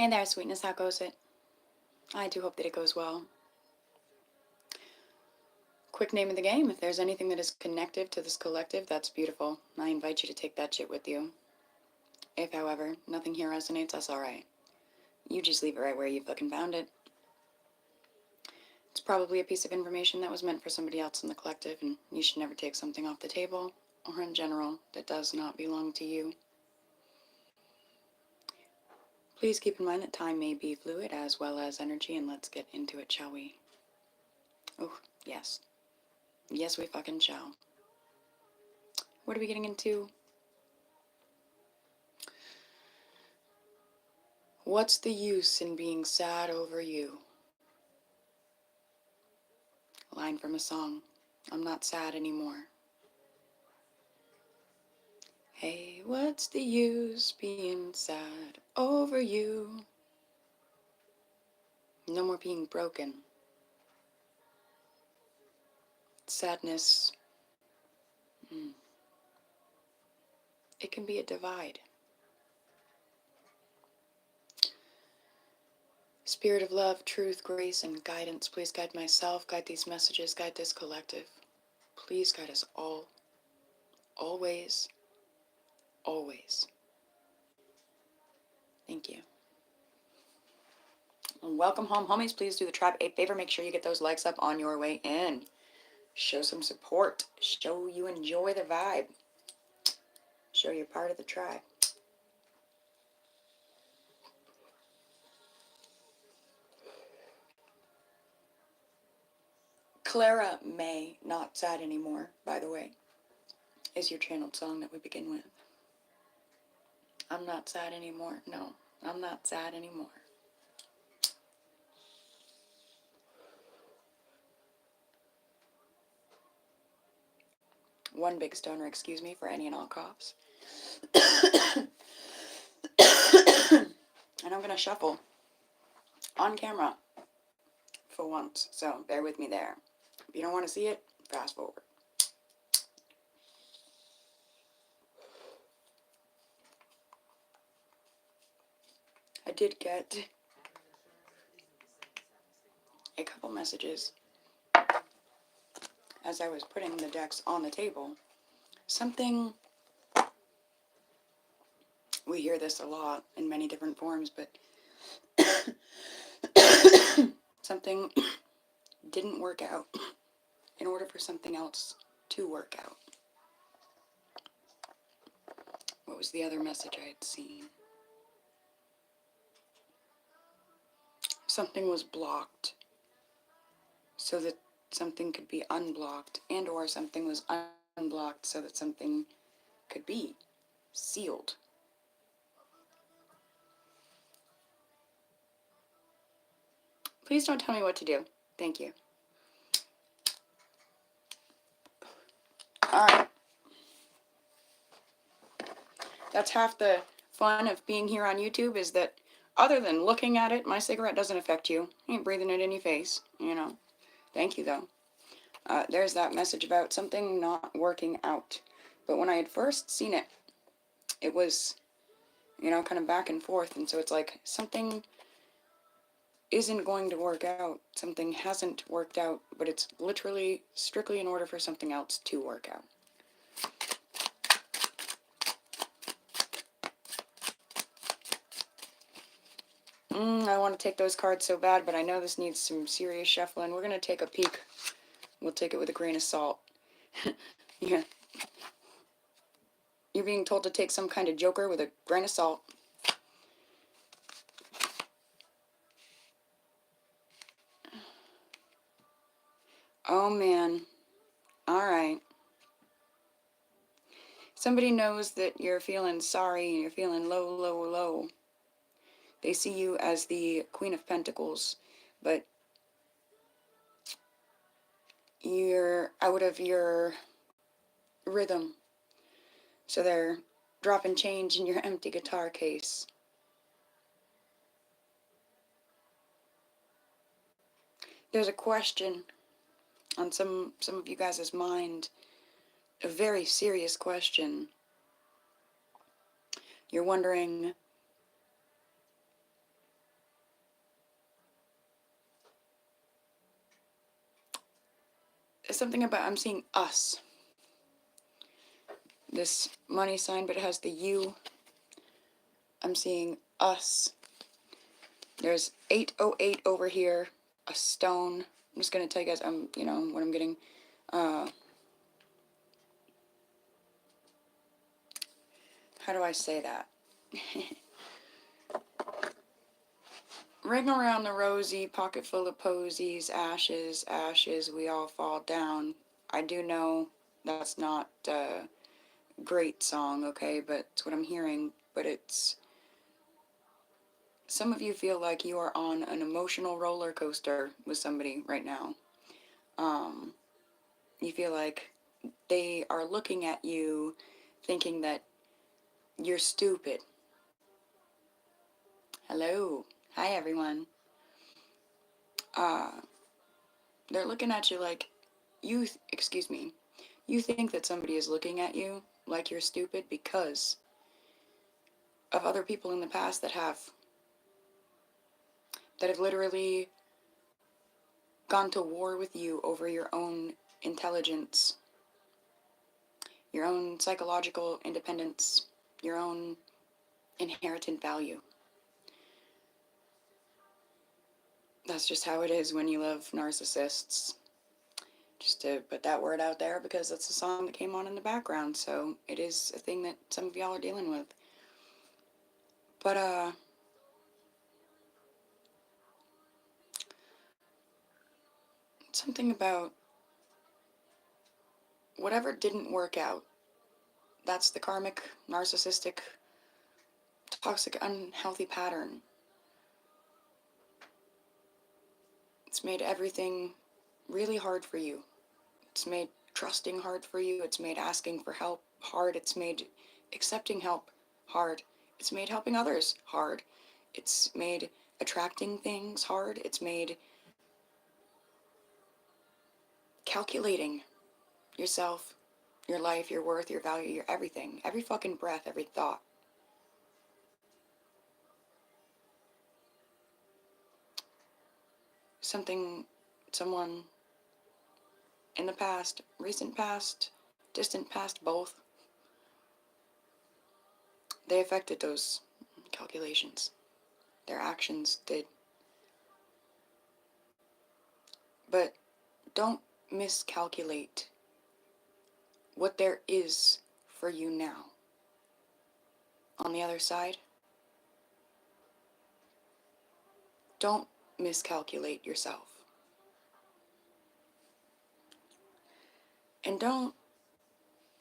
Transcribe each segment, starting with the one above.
Hey there, sweetness, how goes it? I do hope that it goes well. Quick name of the game, if there's anything that is connective to this collective, that's beautiful. I invite you to take that shit with you. If, however, nothing here resonates, that's alright. You just leave it right where you fucking found it. It's probably a piece of information that was meant for somebody else in the collective, and you should never take something off the table, or in general, that does not belong to you. Please keep in mind that time may be fluid as well as energy, and let's get into it, shall we? Oh, yes. Yes, we fucking shall. What are we getting into? What's the use in being sad over you? Line from a song. I'm not sad anymore. Hey, what's the use being sad over you? No more being broken. Sadness, it can be a divide. Spirit of love, truth, grace, and guidance, please guide myself, guide these messages, guide this collective. Please guide us all. Always. Always. Thank you. And welcome home, homies. Please do the tribe a favor. Make sure you get those likes up on your way in. Show some support. Show you enjoy the vibe. Show you're part of the tribe. Clara May, Not Sad Anymore, by the way, is your channeled song that we begin with. I'm not sad anymore. No, I'm not sad anymore. One big stoner, excuse me for any and all coughs. And I'm going to shuffle on camera for once, so bear with me there. If you don't want to see it, fast forward. I did get a couple messages as I was putting the decks on the table. Something, we hear this a lot in many different forms, but something didn't work out in order for something else to work out. What was the other message I had seen? Something was blocked so that something could be unblocked, and or something was unblocked so that something could be sealed. Please don't tell me what to do. Thank you. Alright. That's half the fun of being here on YouTube, is that other than looking at it, my cigarette doesn't affect you. I ain't breathing it in your face, you know. Thank you, though. There's that message about something not working out. But when I had first seen it, it was, you know, kind of back and forth. And so it's like something isn't going to work out. Something hasn't worked out, but it's literally strictly in order for something else to work out. I want to take those cards so bad, but I know this needs some serious shuffling. We're going to take a peek. We'll take it with a grain of salt. Yeah. You're being told to take some kind of joker with a grain of salt. Oh, man. All right. Somebody knows that you're feeling sorry and you're feeling low, low, low. They see you as the Queen of Pentacles, but you're out of your rhythm. So they're dropping change in your empty guitar case. There's a question on some of you guys' mind, a very serious question. You're wondering, something about, I'm seeing us. This money sign, but it has the U. I'm seeing us. There's 808 over here, a stone. I'm just going to tell you guys, what I'm getting. How do I say that? Ring around the rosy, pocket full of posies, ashes, ashes, we all fall down. I do know that's not a great song, okay, but it's what I'm hearing. But it's, some of you feel like you are on an emotional roller coaster with somebody right now. You feel like they are looking at you thinking that you're stupid. Hello. Hi, everyone. They're looking at you like, excuse me, you think that somebody is looking at you like you're stupid because of other people in the past that have literally gone to war with you over your own intelligence, your own psychological independence, your own inherent value. That's just how it is when you love narcissists. Just to put that word out there because that's the song that came on in the background, so it is a thing that some of y'all are dealing with. But, something about whatever didn't work out, that's the karmic, narcissistic, toxic, unhealthy pattern. It's made everything really hard for you. It's made trusting hard for you. It's made asking for help hard. It's made accepting help hard. It's made helping others hard. It's made attracting things hard. It's made calculating yourself, your life, your worth, your value, your everything, every fucking breath, every thought. Someone in the past, recent past, distant past, both, they affected those calculations. Their actions did. But don't miscalculate what there is for you now. On the other side, don't miscalculate yourself. And don't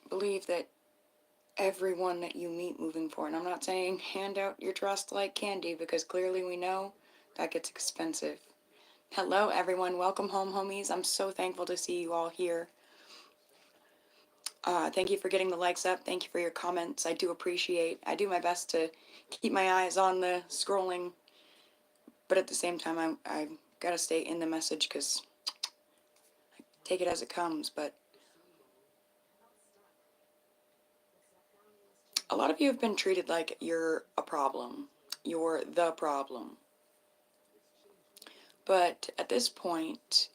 believe that everyone that you meet moving forward, and I'm not saying hand out your trust like candy, because clearly we know that gets expensive. Hello everyone, welcome home homies. I'm so thankful to see you all here. Thank you for getting the likes up. Thank you for your comments. I do appreciate. I do my best to keep my eyes on the scrolling, but at the same time, I gotta stay in the message because I take it as it comes. But a lot of you have been treated like you're a problem. You're the problem. But at this point,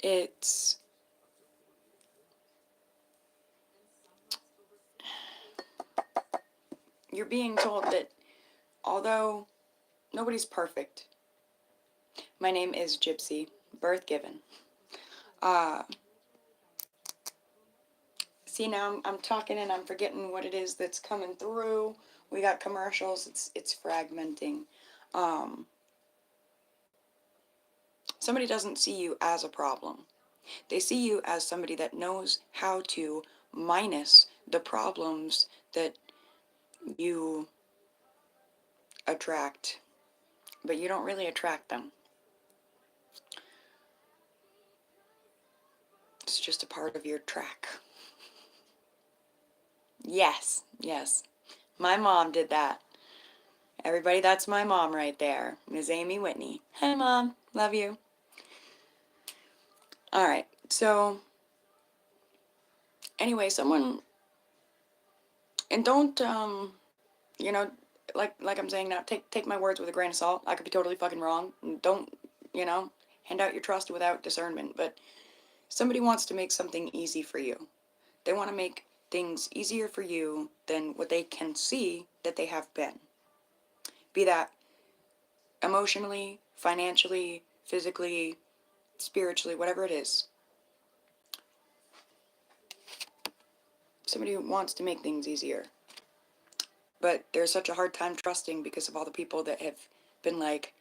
it's you're being told that although nobody's perfect, my name is Gypsy, birth given. See, now I'm talking and I'm forgetting what it is that's coming through. We got commercials. It's fragmenting. Somebody doesn't see you as a problem. They see you as somebody that knows how to minus the problems that you attract, but you don't really attract them. It's just a part of your track. Yes, yes. My mom did that. Everybody, that's my mom right there, Ms. Amy Whitney. Hey, Mom. Love you. All right. So, anyway, someone, and don't, you know, like I'm saying now, take my words with a grain of salt. I could be totally fucking wrong. Don't, you know, hand out your trust without discernment, but somebody wants to make something easy for you. They want to make things easier for you than what they can see that they have been. Be that emotionally, financially, physically, spiritually, whatever it is. Somebody wants to make things easier. But there's such a hard time trusting because of all the people that have been like,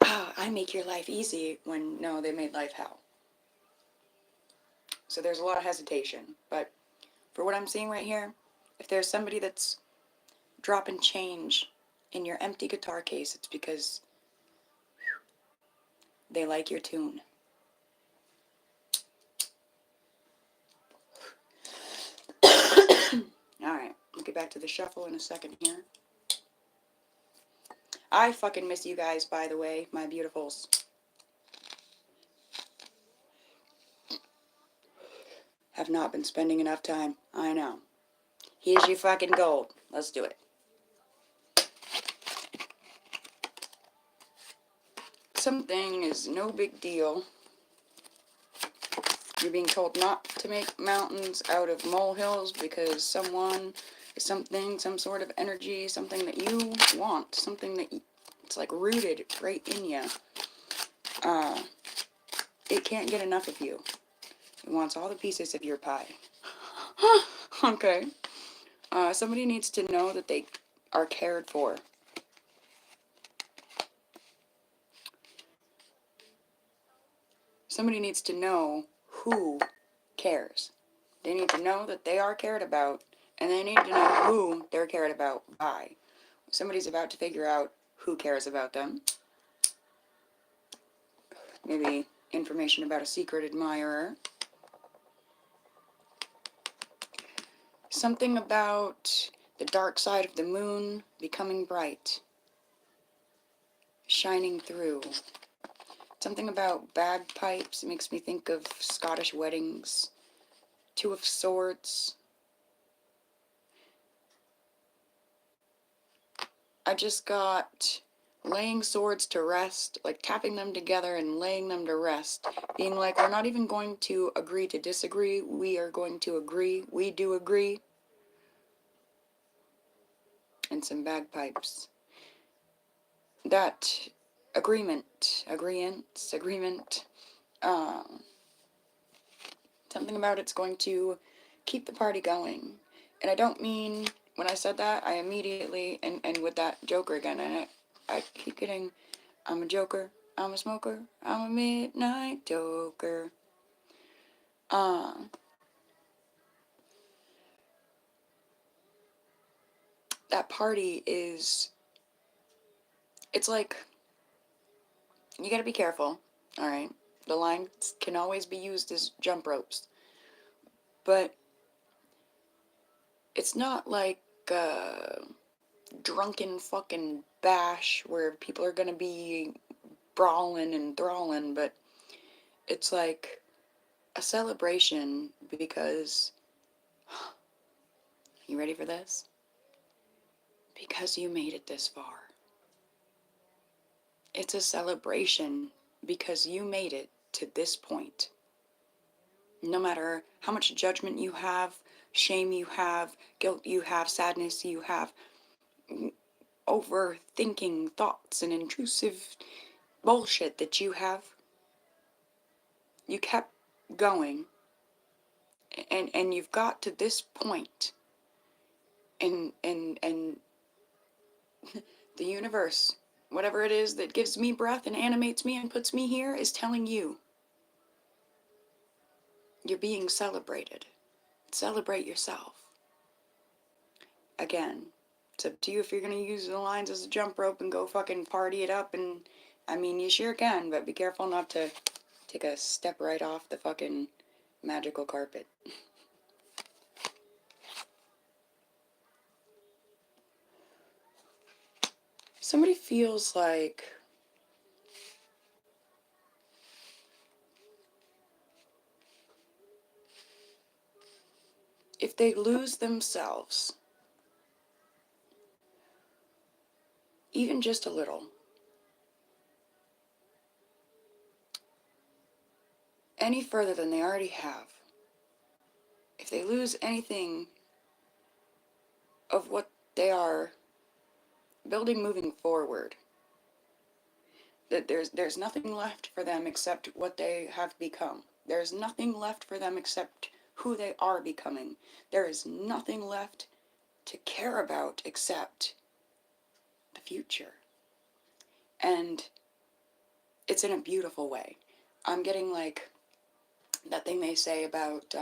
oh, I make your life easy, when no, they made life hell. So there's a lot of hesitation. But for what I'm seeing right here, if there's somebody that's dropping change in your empty guitar case, it's because they like your tune. Alright, we'll get back to the shuffle in a second here. I fucking miss you guys, by the way, my beautifuls. Have not been spending enough time. I know. Here's your fucking gold. Let's do it. Something is no big deal. You're being told not to make mountains out of molehills because someone, something, some sort of energy, something that you want, something that it's like rooted right in you. It can't get enough of you. It wants all the pieces of your pie. Okay. Somebody needs to know that they are cared for. Somebody needs to know who cares. They need to know that they are cared about, and they need to know who they're cared about by. Somebody's about to figure out who cares about them. Maybe information about a secret admirer. Something about the dark side of the moon becoming bright. Shining through. Something about bagpipes. It makes me think of Scottish weddings. Two of Swords. I just got laying swords to rest, like tapping them together and laying them to rest. Being like, we're not even going to agree to disagree. We are going to agree. We do agree. And some bagpipes. That agreement, something about it's going to keep the party going. And I don't mean, when I said that, I immediately, and with that Joker again, and I keep getting, I'm a joker, I'm a smoker, I'm a midnight joker. That party is, it's like, you gotta be careful, alright? The lines can always be used as jump ropes. But it's not like a drunken fucking bash where people are gonna be brawling and thralling, but it's like a celebration because, you ready for this? Because you made it this far. It's a celebration because you made it to this point. No matter how much judgment you have, shame you have, guilt you have, sadness you have, overthinking thoughts and intrusive bullshit that you have, you kept going, and you've got to this point, and the universe, whatever it is that gives me breath and animates me and puts me here, is telling you you're being celebrated. Celebrate yourself. Again, it's up to you if you're gonna use the lines as a jump rope and go fucking party it up, and I mean, you sure can, but be careful not to take a step right off the fucking magical carpet. Somebody feels like if they lose themselves, even just a little, any further than they already have, if they lose anything of what they are building moving forward, that there's nothing left for them except what they have become. There's nothing left for them except who they are becoming. There is nothing left to care about except the future. And it's in a beautiful way. I'm getting like that thing they say about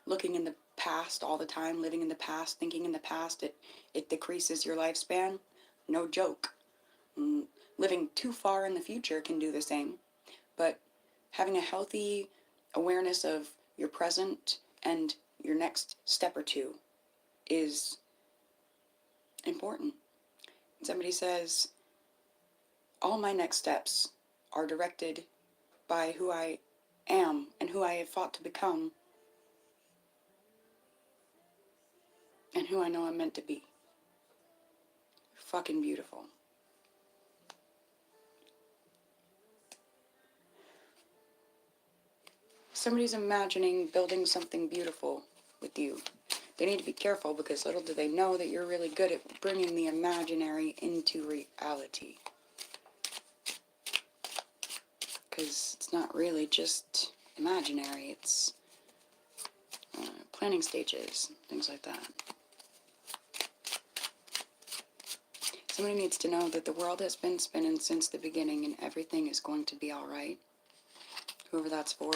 looking in the past all the time, living in the past, thinking in the past, it decreases your lifespan. No joke. Mm, Living too far in the future can do the same, but having a healthy awareness of your present and your next step or two is important. Somebody says, all my next steps are directed by who I am and who I have fought to become and who I know I'm meant to be. Fucking beautiful. Somebody's imagining building something beautiful with you. They need to be careful because little do they know that you're really good at bringing the imaginary into reality. Because it's not really just imaginary, it's planning stages, things like that. Somebody needs to know that the world has been spinning since the beginning and everything is going to be alright. Whoever that's for,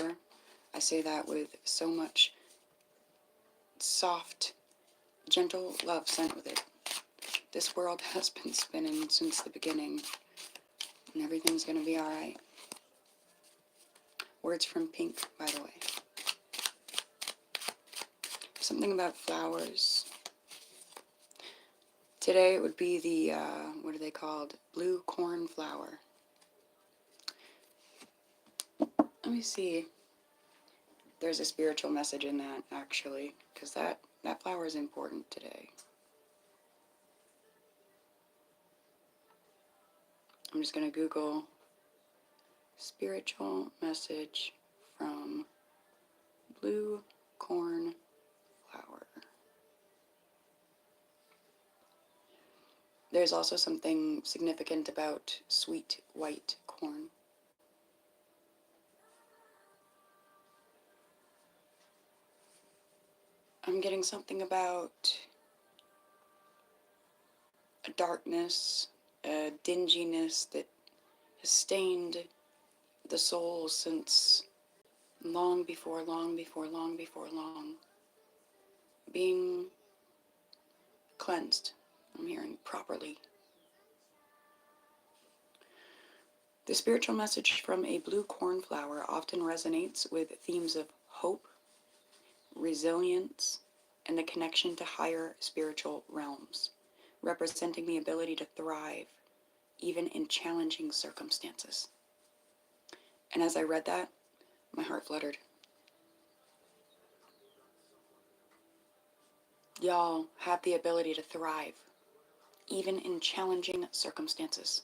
I say that with so much soft, gentle love sent with it. This world has been spinning since the beginning and everything's going to be alright. Words from Pink, by the way. Something about flowers. Today it would be the, what are they called? Blue corn flower. Let me see. There's a spiritual message in that, actually, because that flower is important today. I'm just going to Google spiritual message from blue corn flower. There's also something significant about sweet white corn. I'm getting something about a darkness, a dinginess that has stained the soul since long before long. Being cleansed, I'm hearing properly. The spiritual message from a blue cornflower often resonates with themes of hope, resilience, and the connection to higher spiritual realms, representing the ability to thrive even in challenging circumstances. And as I read that, my heart fluttered. Y'all have the ability to thrive even in challenging circumstances.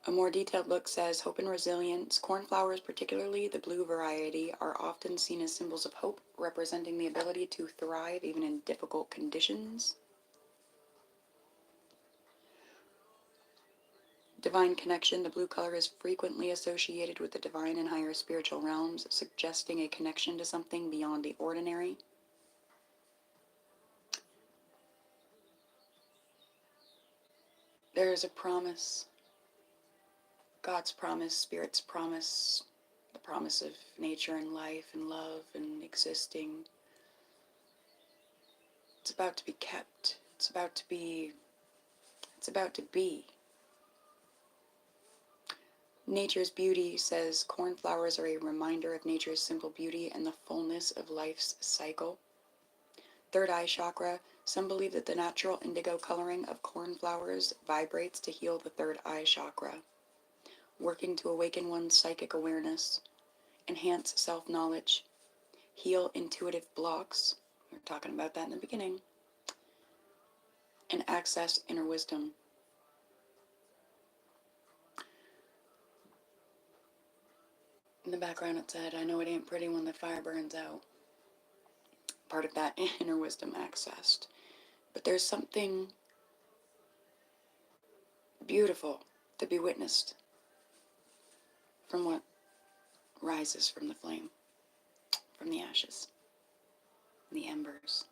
A more detailed look says, hope and resilience. Cornflowers, particularly the blue variety, are often seen as symbols of hope, representing the ability to thrive even in difficult conditions. Divine connection. The blue color is frequently associated with the divine and higher spiritual realms, suggesting a connection to something beyond the ordinary. There is a promise. God's promise, Spirit's promise, the promise of nature and life and love and existing. It's about to be kept. It's about to be. Nature's beauty says cornflowers are a reminder of nature's simple beauty and the fullness of life's cycle. Third eye chakra. Some believe that the natural indigo coloring of cornflowers vibrates to heal the third eye chakra, working to awaken one's psychic awareness, enhance self-knowledge, heal intuitive blocks, we were talking about that in the beginning, and access inner wisdom. In the background it said, I know it ain't pretty when the fire burns out. Part of that inner wisdom accessed. But there's something beautiful to be witnessed from what rises from the flame, from the ashes, the embers.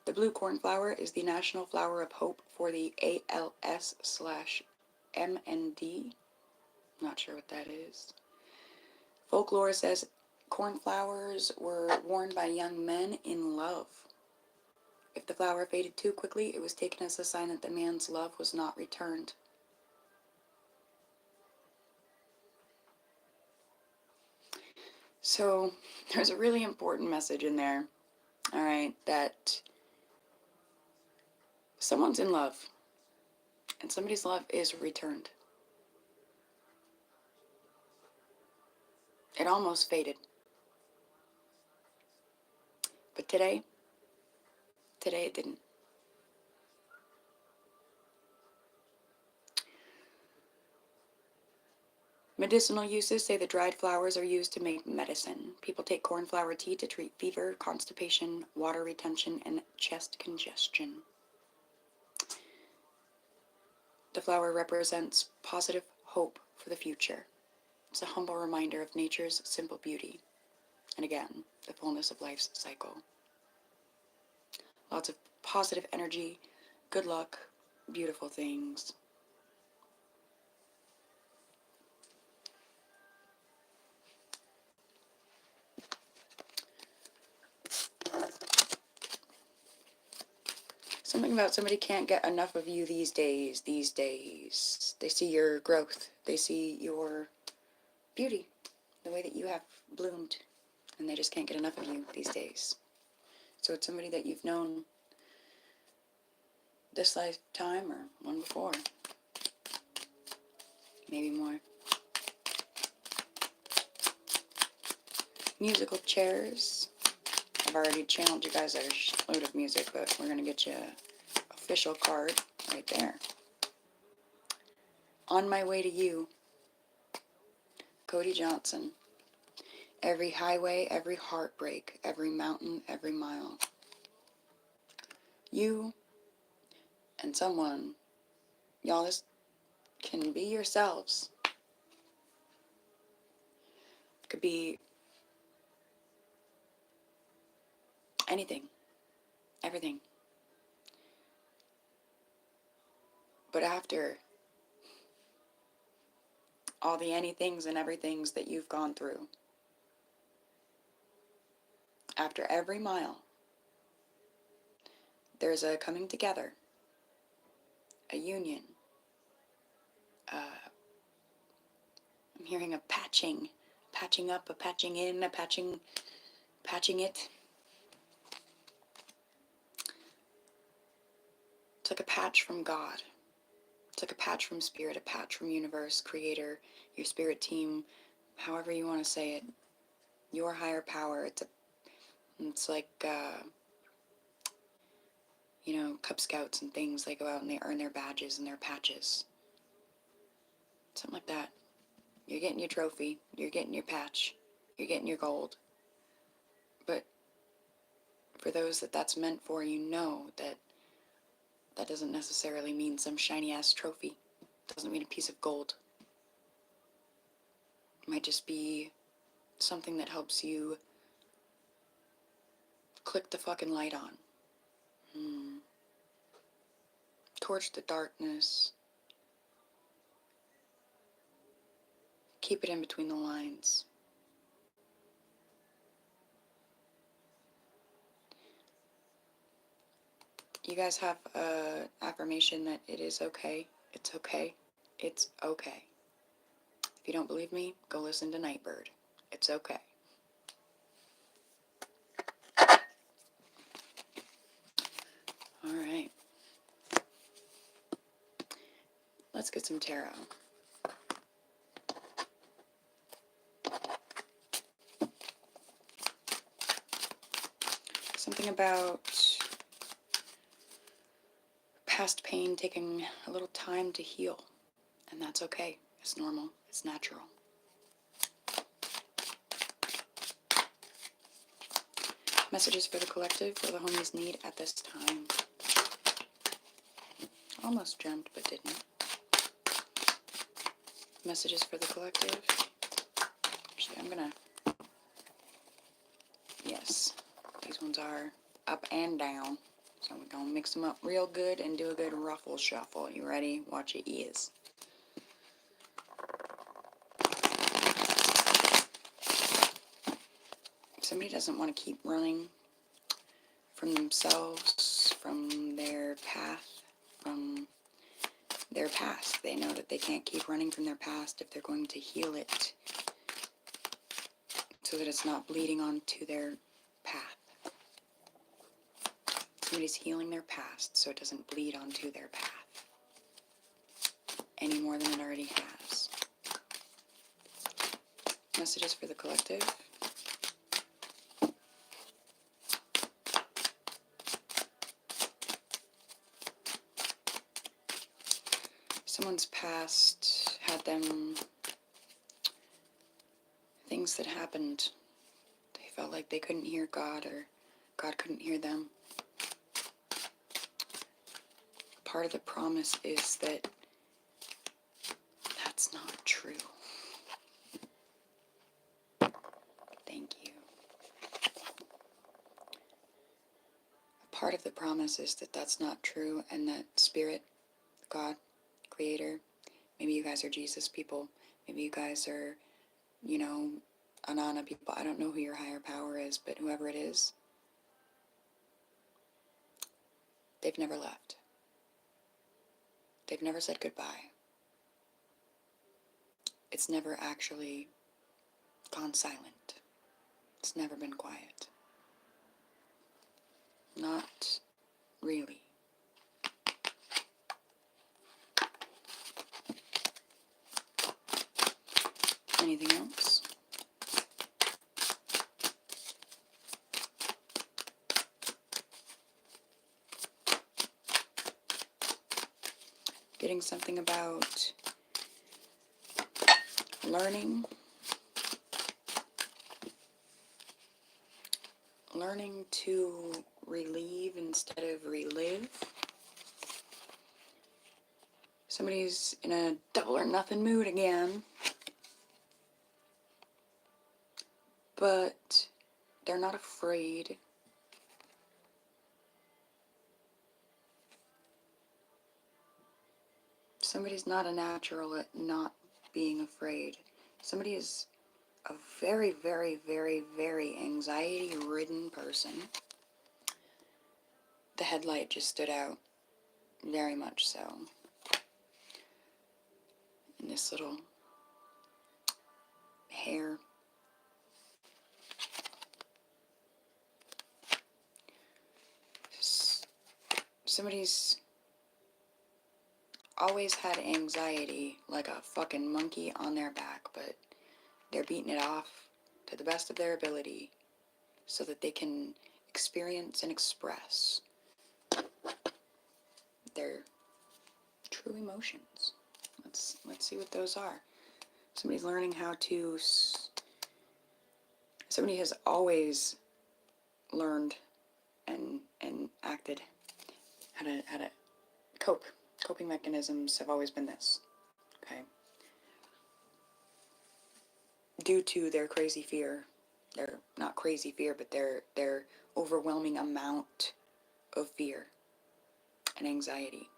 The blue cornflower is the national flower of hope for the ALS/MND. Not sure what that is. Folklore says cornflowers were worn by young men in love. If the flower faded too quickly, it was taken as a sign that the man's love was not returned. So there's a really important message in there, all right, that someone's in love, and somebody's love is returned. It almost faded. But today it didn't. Medicinal uses say the dried flowers are used to make medicine. People take cornflower tea to treat fever, constipation, water retention, and chest congestion. The flower represents positive hope for the future. It's a humble reminder of nature's simple beauty. And again, the fullness of life's cycle. Lots of positive energy, good luck, beautiful things. Something about somebody can't get enough of you these days. They see your growth. They see your beauty, the way that you have bloomed. And they just can't get enough of you these days. So it's somebody that you've known this lifetime or one before. Maybe more. Musical chairs. I've already channeled you guys a load of music, but we're going to get you an official card right there. On My Way to You, Cody Johnson. Every highway, every heartbreak, every mountain, every mile. You and someone, y'all, this can be yourselves. It could be anything, everything. But after all the anythings and everythings that you've gone through, after every mile, there's a coming together, a union. I'm hearing a patching up, a patching in, a patching it. It's like a patch from God. It's like a patch from Spirit, a patch from Universe, Creator, your spirit team, however you want to say it. Your higher power. It's like, Cub Scouts and things. They go out and they earn their badges and their patches. Something like that. You're getting your trophy. You're getting your patch. You're getting your gold. But for those that that's meant for, you know that that doesn't necessarily mean some shiny-ass trophy. It doesn't mean a piece of gold. It might just be something that helps you click the fucking light on. Torch the darkness. Keep it in between the lines. You guys have an affirmation that it is okay. It's okay. It's okay. If you don't believe me, go listen to Nightbird. It's okay. All right. Let's get some tarot. Something about past pain taking a little time to heal. And that's okay. It's normal. It's natural. Messages for the collective, what the homies need at this time. Almost jumped, but didn't. Messages for the collective. Actually, I'm gonna... Yes. These ones are up and down. So we're gonna mix them up real good and do a good ruffle shuffle. You ready? Watch your ears. If somebody doesn't want to keep running from themselves, from their path, from their past, they know that they can't keep running from their past if they're going to heal it so that it's not bleeding onto their path. Somebody's healing their past so it doesn't bleed onto their path any more than it already has. Messages for the collective. Someone's past had them, things that happened, they felt like they couldn't hear God or God couldn't hear them. Part of the promise is that that's not true. Thank you. Part of the promise is that that's not true, and that Spirit, God, Creator, maybe you guys are Jesus people, maybe you guys are, you know, Anana people. I don't know who your higher power is, but whoever it is, they've never left. They've never said goodbye. It's never actually gone silent. It's never been quiet. Not really. Anything else? Getting something about learning to relieve instead of relive. Somebody's in a double or nothing mood again, but they're not afraid. Somebody's not a natural at not being afraid. Somebody is a very, very, very, very anxiety-ridden person. The headlight just stood out, very much so. And this little hair. Somebody's always had anxiety like a fucking monkey on their back, but they're beating it off to the best of their ability so that they can experience and express their true emotions. Let's see what those are. Somebody's learning how to... Somebody has always learned and acted how to cope. Coping mechanisms have always been this, okay? Due to their crazy fear, their not crazy fear, but their overwhelming amount of fear and anxiety.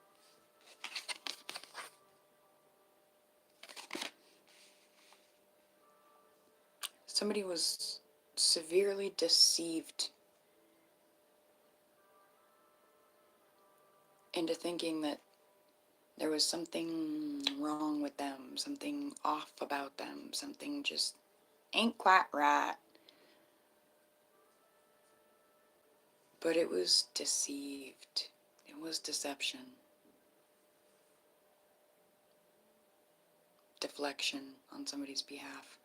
Somebody was severely deceived into thinking that there was something wrong with them, something off about them, something just ain't quite right. But it was deceived. It was deception. Deflection on somebody's behalf.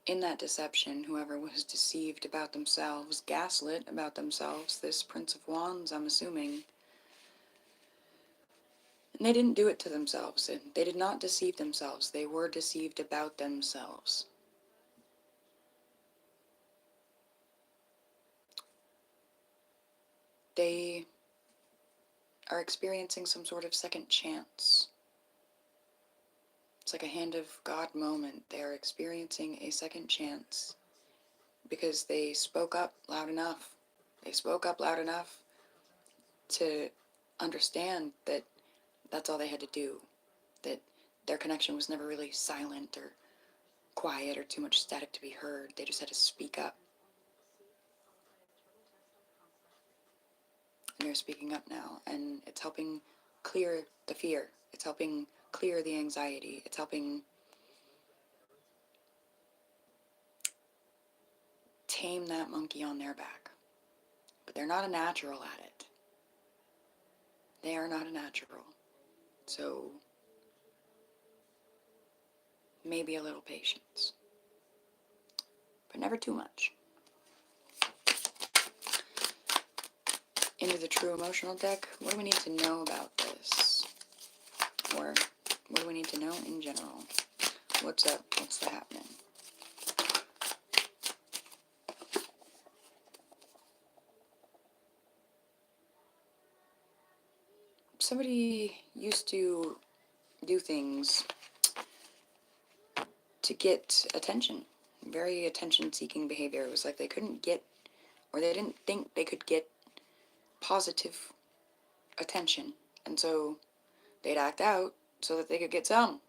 In that deception, whoever was deceived about themselves, gaslit about themselves, this Prince of Wands, I'm assuming, And they didn't do it to themselves, and they did not deceive themselves. They were deceived about themselves. They are experiencing some sort of second chance. It's like a hand of God moment. They are experiencing a second chance because they spoke up loud enough. They spoke up loud enough to understand that that's all they had to do. That their connection was never really silent or quiet or too much static to be heard. They just had to speak up. And they're speaking up now, and it's helping clear the fear. It's helping clear the anxiety. It's helping tame that monkey on their back. But they're not a natural at it. They are not a natural. So maybe a little patience, but never too much. Into the true emotional deck. What do we need to know about this? Or what do we need to know in general? What's up? What's happening? Somebody used to do things to get attention. Very attention-seeking behavior. It was like they couldn't get, or they didn't think they could get positive attention. And so they'd act out so that they could get some.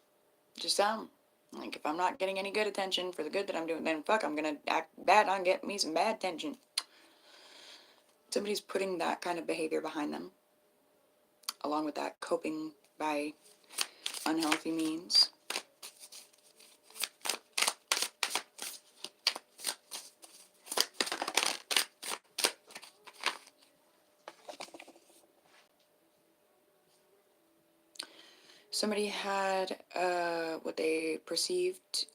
Just some. Like, if I'm not getting any good attention for the good that I'm doing, then fuck, I'm gonna act bad on get me some bad attention. Somebody's putting that kind of behavior behind them. Along with that, coping by unhealthy means. Somebody had what they perceived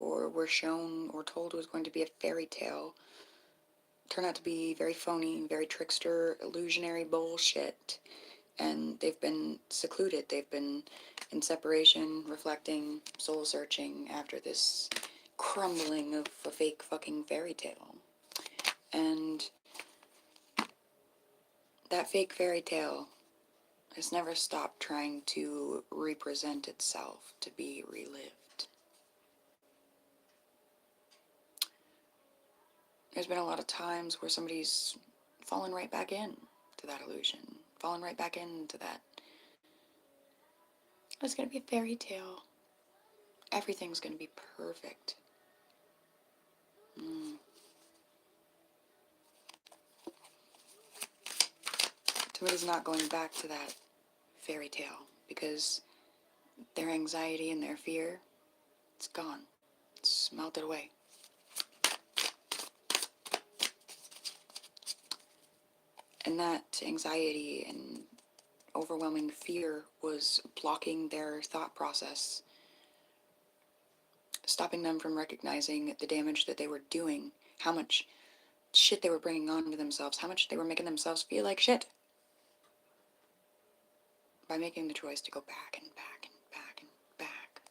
or were shown or told was going to be a fairy tale turn out to be very phony, very trickster, illusionary bullshit. And they've been secluded. They've been in separation, reflecting, soul searching after this crumbling of a fake fucking fairy tale. And that fake fairy tale has never stopped trying to represent itself to be relived. There's been a lot of times where somebody's fallen right back in to that illusion, fallen right back into that. It's gonna be a fairy tale. Everything's gonna be perfect. Somebody's not going back to that fairy tale because their anxiety and their fear, it's gone. It's melted away. And that anxiety and overwhelming fear was blocking their thought process, stopping them from recognizing the damage that they were doing, how much shit they were bringing on to themselves, how much they were making themselves feel like shit by making the choice to go back and back and back and back.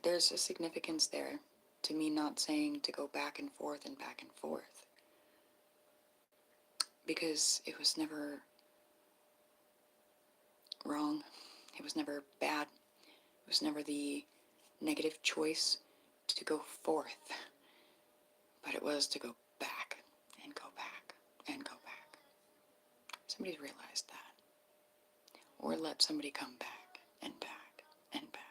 There's a significance there to me not saying to go back and forth and back and forth, because it was never wrong, it was never bad, it was never the negative choice to go forth, but it was to go back and go back and go back. Somebody's realized that, or let somebody come back and back and back.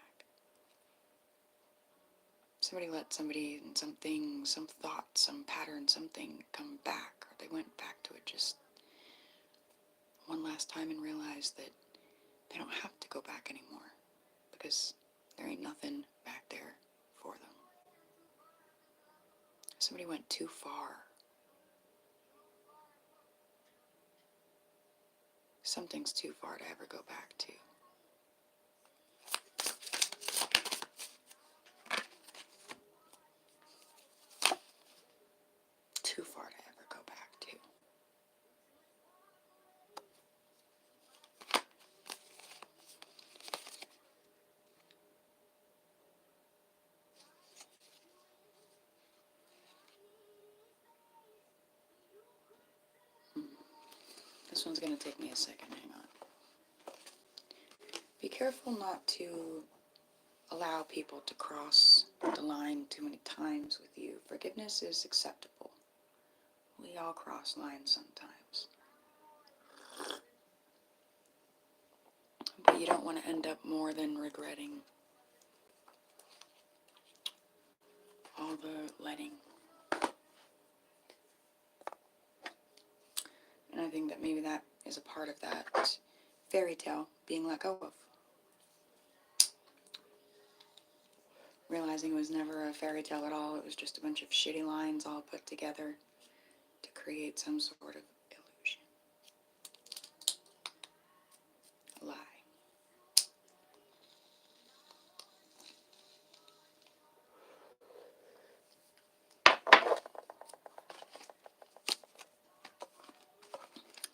Somebody let somebody, something, some thought, some pattern, something come back, or they went back to it just one last time and realized that they don't have to go back anymore because there ain't nothing back there for them. Somebody went too far. Something's too far to ever go back to. Too far to ever go back to. one's going to take me a second. Hang on. Be careful not to allow people to cross the line too many times with you. Forgiveness is acceptable. We all cross lines sometimes. But you don't want to end up more than regretting all the letting. And I think that maybe that is a part of that fairy tale being let go of. Realizing it was never a fairy tale at all, it was just a bunch of shitty lines all put together to create some sort of illusion. A lie.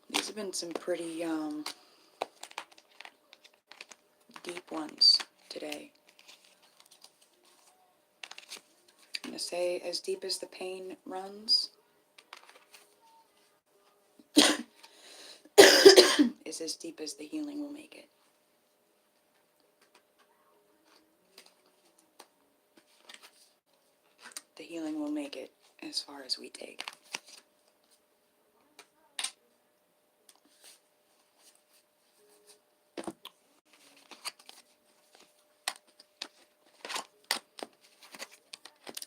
These have been some pretty deep ones today. I'm going to say as deep as the pain runs is as deep as the healing will make it. The healing will make it as far as we take.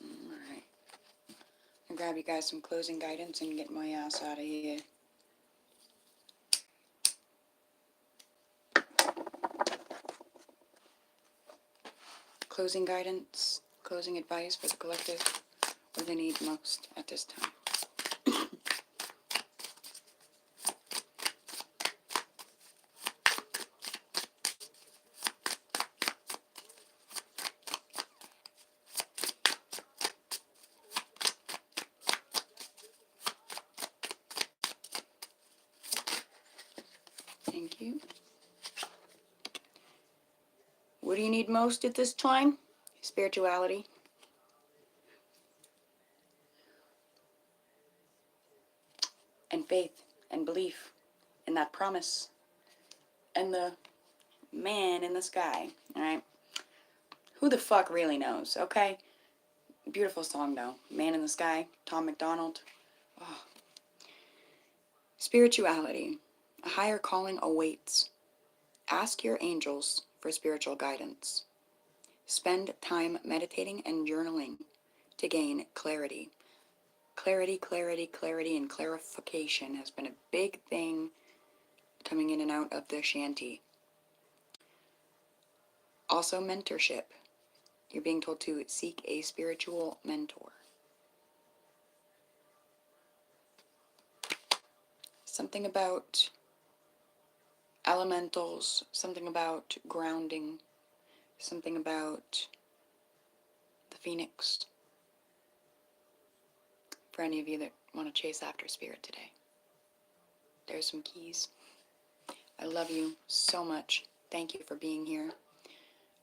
Alright. I'll grab you guys some closing guidance and get my ass out of here. Closing guidance, closing advice for the collective, what they need most at this time. Thank you. What do you need most at this time? Spirituality. And faith and belief in that promise. And the man in the sky. Alright? Who the fuck really knows, okay? Beautiful song though. Man in the Sky, Tom McDonald. Oh. Spirituality. A higher calling awaits. Ask your angels for spiritual guidance. Spend time meditating and journaling to gain clarity. Clarity, clarity, clarity, and clarification has been a big thing coming in and out of the shanty. Also, mentorship. You're being told to seek a spiritual mentor. Something about elementals, something about grounding, something about the phoenix. For any of you that want to chase after spirit today, there's some keys. I love you so much. Thank you for being here.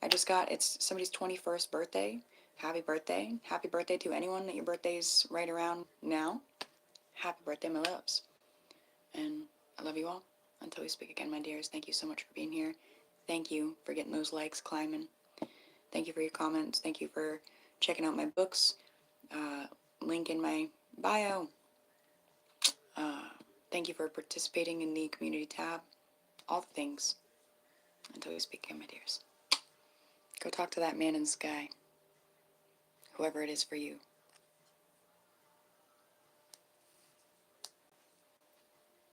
It's somebody's 21st birthday. Happy birthday. Happy birthday to anyone that your birthday's right around now. Happy birthday, my loves. And I love you all. Until we speak again, my dears, thank you so much for being here. Thank you for getting those likes climbing. Thank you for your comments. Thank you for checking out my books. Link in my bio. Thank you for participating in the community tab. All the things. Until we speak again, my dears. Go talk to that man in the sky. Whoever it is for you.